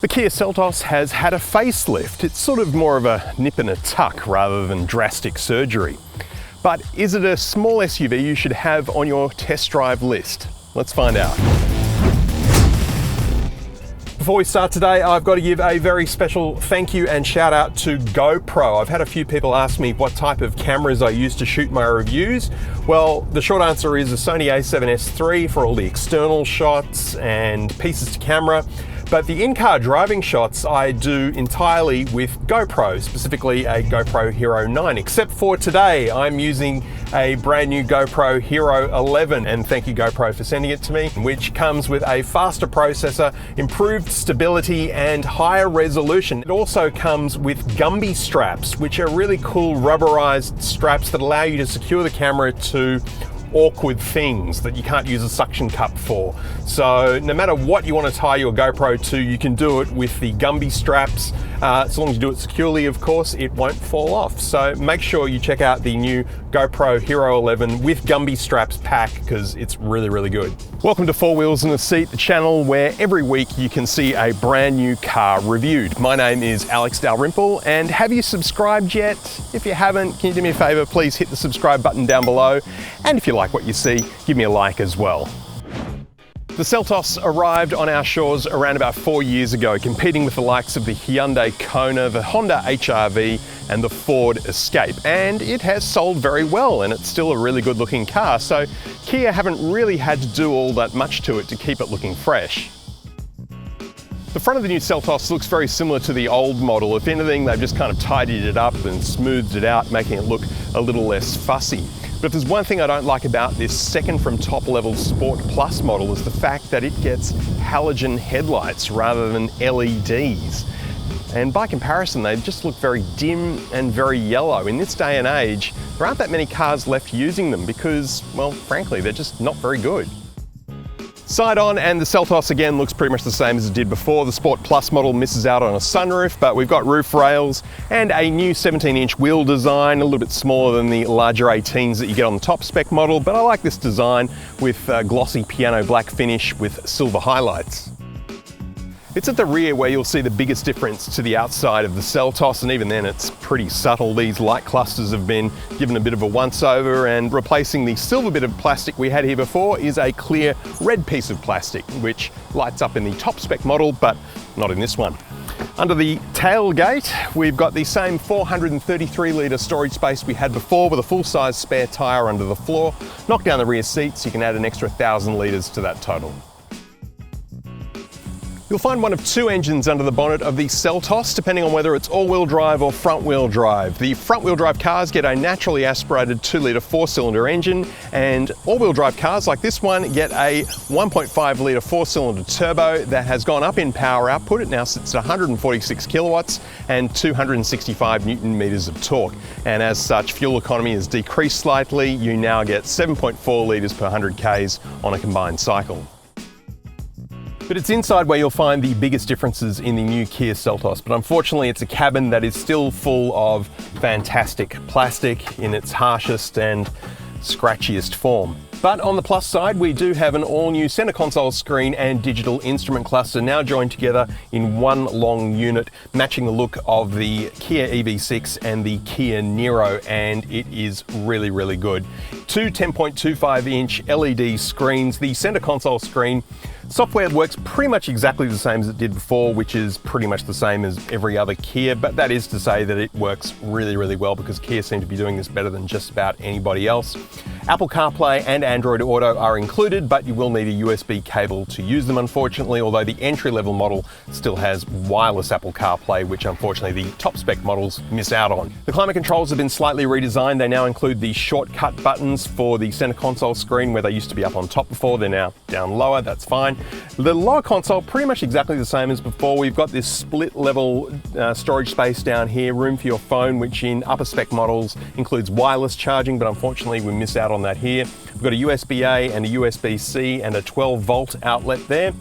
The Kia Seltos has had a facelift. It's sort of more of a nip and a tuck rather than drastic surgery. But is it a small SUV you should have on your test drive list? Let's find out. Before we start today, I've got to give a very special thank you and shout out to GoPro. I've had a few people ask me what type of cameras I use to shoot my reviews. Well, the short answer is a Sony a7S III for all the external shots and pieces to camera. But the in-car driving shots I do entirely with GoPro, specifically a GoPro Hero 9, except for today I'm using a brand new GoPro Hero 11, and thank you GoPro for sending it to me, which comes with a faster processor, improved stability and higher resolution. It also comes with Gumby straps, which are really cool rubberized straps that allow you to secure the camera to awkward things that you can't use a suction cup for. So no matter what you want to tie your GoPro to, you can do it with the Gumby straps. As long as you do it securely, of course, it won't fall off. So make sure you check out the new GoPro Hero 11 with Gumby straps pack, because it's really, really good. Welcome to Four Wheels in a Seat, the channel where every week you can see a brand new car reviewed. My name is Alex Dalrymple, and have you subscribed yet? If you haven't, can you do me a favor? Please hit the subscribe button down below. And if you like what you see, give me a like as well. The Seltos arrived on our shores around about 4 years ago, competing with the likes of the Hyundai Kona, the Honda HR-V and the Ford Escape. And it has sold very well, and it's still a really good looking car. So Kia haven't really had to do all that much to it to keep it looking fresh. The front of the new Seltos looks very similar to the old model. If anything, they've just kind of tidied it up and smoothed it out, making it look a little less fussy. But if there's one thing I don't like about this second from top level Sport Plus model, is the fact that it gets halogen headlights rather than LEDs. And by comparison, they just look very dim and very yellow. In this day and age, there aren't that many cars left using them because, well, frankly, they're just not very good. Side on, and the Seltos again looks pretty much the same as it did before. The Sport Plus model misses out on a sunroof, but we've got roof rails and a new 17-inch wheel design, a little bit smaller than the larger 18s that you get on the top spec model, but I like this design with glossy piano black finish with silver highlights. It's at the rear where you'll see the biggest difference to the outside of the Seltos, and even then it's pretty subtle. These light clusters have been given a bit of a once-over, and replacing the silver bit of plastic we had here before is a clear red piece of plastic, which lights up in the top spec model, but not in this one. Under the tailgate, we've got the same 433 litre storage space we had before, with a full-size spare tyre under the floor. Knock down the rear seats, you can add an extra 1,000 litres to that total. You'll find one of two engines under the bonnet of the Seltos, depending on whether it's all-wheel drive or front-wheel drive. The front-wheel drive cars get a naturally aspirated 2-litre 4-cylinder engine, and all-wheel drive cars like this one get a 1.5-litre 4-cylinder turbo that has gone up in power output. It now sits at 146 kilowatts and 265 newton meters of torque. And as such, fuel economy has decreased slightly. You now get 7.4 litres per 100 Ks on a combined cycle. But it's inside where you'll find the biggest differences in the new Kia Seltos. But unfortunately, it's a cabin that is still full of fantastic plastic in its harshest and scratchiest form. But on the plus side, we do have an all-new center console screen and digital instrument cluster now joined together in one long unit, matching the look of the Kia EV6 and the Kia Niro, and it is really, really good. Two 10.25-inch LED screens. The center console screen software works pretty much exactly the same as it did before, which is pretty much the same as every other Kia, but that is to say that it works really, really well, because Kia seem to be doing this better than just about anybody else. Apple CarPlay and Android Auto are included, but you will need a USB cable to use them, unfortunately, although the entry-level model still has wireless Apple CarPlay, which unfortunately the top spec models miss out on. The climate controls have been slightly redesigned. They now include the shortcut buttons for the center console screen, where they used to be up on top before. They're now down lower, that's fine. The lower console, pretty much exactly the same as before. We've got this split level storage space down here, room for your phone, which in upper spec models includes wireless charging, but unfortunately we miss out on that here. We've got a USB-A and a USB-C and a 12-volt outlet there.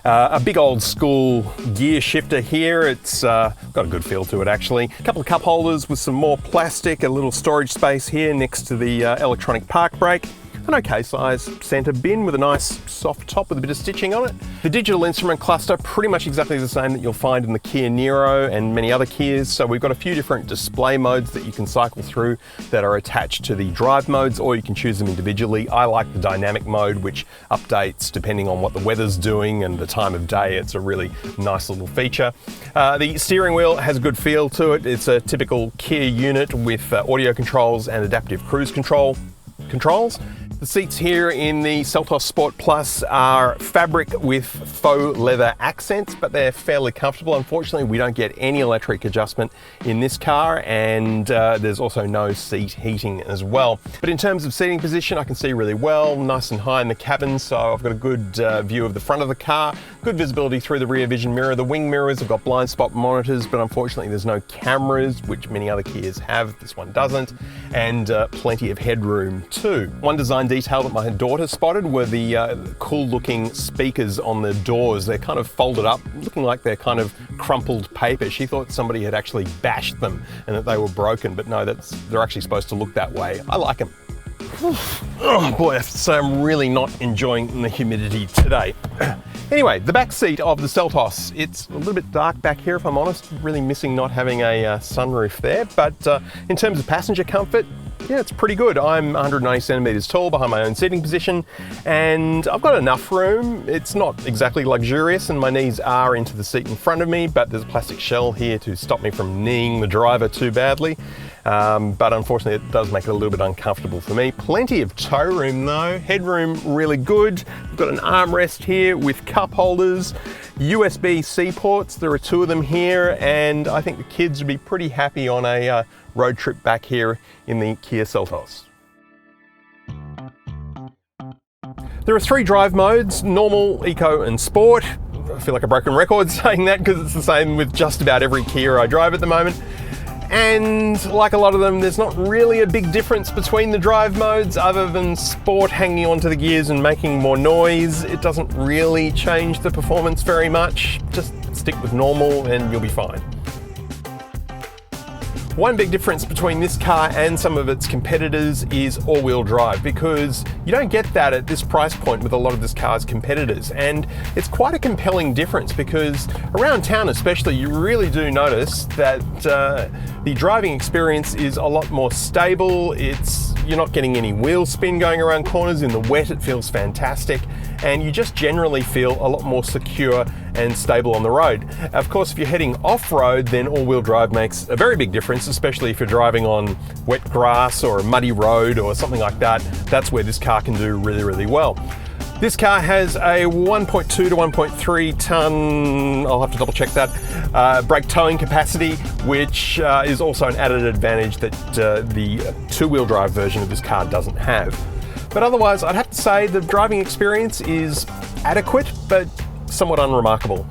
A big old school gear shifter here. It's got a good feel to it, actually. A couple of cup holders with some more plastic, a little storage space here next to the electronic park brake. an okay size centre bin with a nice soft top with a bit of stitching on it. The digital instrument cluster, pretty much exactly the same that you'll find in the Kia Niro and many other Kias. So we've got a few different display modes that you can cycle through that are attached to the drive modes, or you can choose them individually. I like the dynamic mode, which updates depending on what the weather's doing and the time of day. It's a really nice little feature. The steering wheel has a good feel to it. It's a typical Kia unit with audio controls and adaptive cruise controls. The seats here in the Seltos Sport Plus are fabric with faux leather accents, but they're fairly comfortable. Unfortunately, we don't get any electric adjustment in this car, and there's also no seat heating as well. But in terms of seating position, I can see really well, nice and high in the cabin, so I've got a good view of the front of the car, good visibility through the rear vision mirror. The wing mirrors have got blind spot monitors, but unfortunately there's no cameras, which many other Kias have. This one doesn't, and plenty of headroom too. One design detail that my daughter spotted were the cool looking speakers on the doors. They're kind of folded up, looking like they're kind of crumpled paper. She thought somebody had actually bashed them and that they were broken, but no, they're actually supposed to look that way. I like them. Oh boy, I have to say I'm really not enjoying the humidity today. Anyway, the back seat of the Seltos, it's a little bit dark back here if I'm honest, really missing not having a sunroof there, but in terms of passenger comfort, yeah, it's pretty good. I'm 190 centimeters tall behind my own seating position, and I've got enough room. It's not exactly luxurious, and my knees are into the seat in front of me, but there's a plastic shell here to stop me from kneeing the driver too badly. But unfortunately, it does make it a little bit uncomfortable for me. Plenty of toe room though, headroom really good. We've got an armrest here with cup holders, USB-C ports. There are 2 of them here, and I think the kids would be pretty happy on a road trip back here in the Kia Seltos. There are 3 drive modes: normal, eco and sport. I feel like a broken record saying that because it's the same with just about every Kia I drive at the moment. And like a lot of them, there's not really a big difference between the drive modes other than sport hanging onto the gears and making more noise. It doesn't really change the performance very much. Just stick with normal and you'll be fine. One big difference between this car and some of its competitors is all-wheel drive, because you don't get that at this price point with a lot of this car's competitors, and it's quite a compelling difference because around town especially you really do notice that the driving experience is a lot more stable. You're not getting any wheel spin going around corners. In the wet it feels fantastic, and you just generally feel a lot more secure and stable on the road. Of course, if you're heading off-road, then all-wheel drive makes a very big difference, especially if you're driving on wet grass or a muddy road or something like that. That's where this car can do really, really well. This car has a 1.2 to 1.3 tonne, I'll have to double check that, brake towing capacity, which is also an added advantage that the two-wheel drive version of this car doesn't have. But otherwise, I'd have to say the driving experience is adequate, but somewhat unremarkable.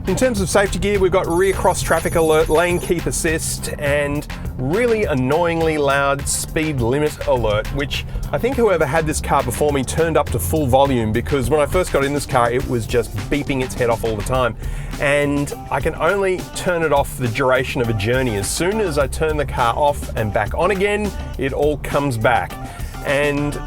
In terms of safety gear, we've got rear cross traffic alert, lane keep assist, and really annoyingly loud speed limit alert, which I think whoever had this car before me turned up to full volume, because when I first got in this car, it was just beeping its head off all the time. And I can only turn it off the duration of a journey. As soon as I turn the car off and back on again, it all comes back. And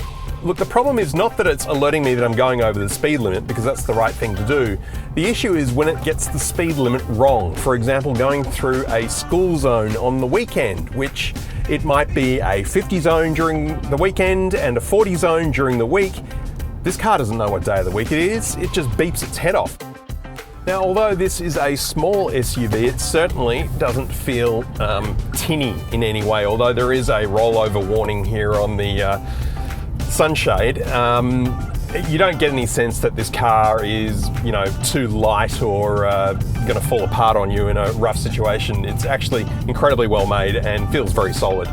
look, the problem is not that it's alerting me that I'm going over the speed limit, because that's the right thing to do. The issue is when it gets the speed limit wrong. For example, going through a school zone on the weekend, which it might be a 50 zone during the weekend and a 40 zone during the week. This car doesn't know what day of the week it is. It just beeps its head off. Now, although this is a small SUV, it certainly doesn't feel tinny in any way, although there is a rollover warning here on the sunshade. You don't get any sense that this car is, too light or going to fall apart on you in a rough situation. It's actually incredibly well made and feels very solid.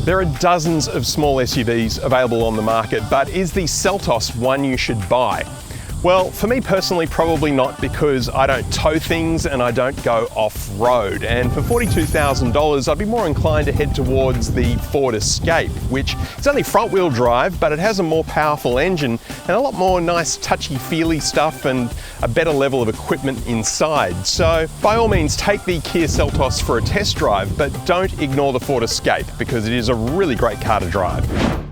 There are dozens of small SUVs available on the market, but is the Seltos one you should buy? Well, for me personally, probably not, because I don't tow things and I don't go off-road. And for $42,000, I'd be more inclined to head towards the Ford Escape, which is only front-wheel drive, but it has a more powerful engine and a lot more nice touchy-feely stuff and a better level of equipment inside. So by all means, take the Kia Seltos for a test drive, but don't ignore the Ford Escape, because it is a really great car to drive.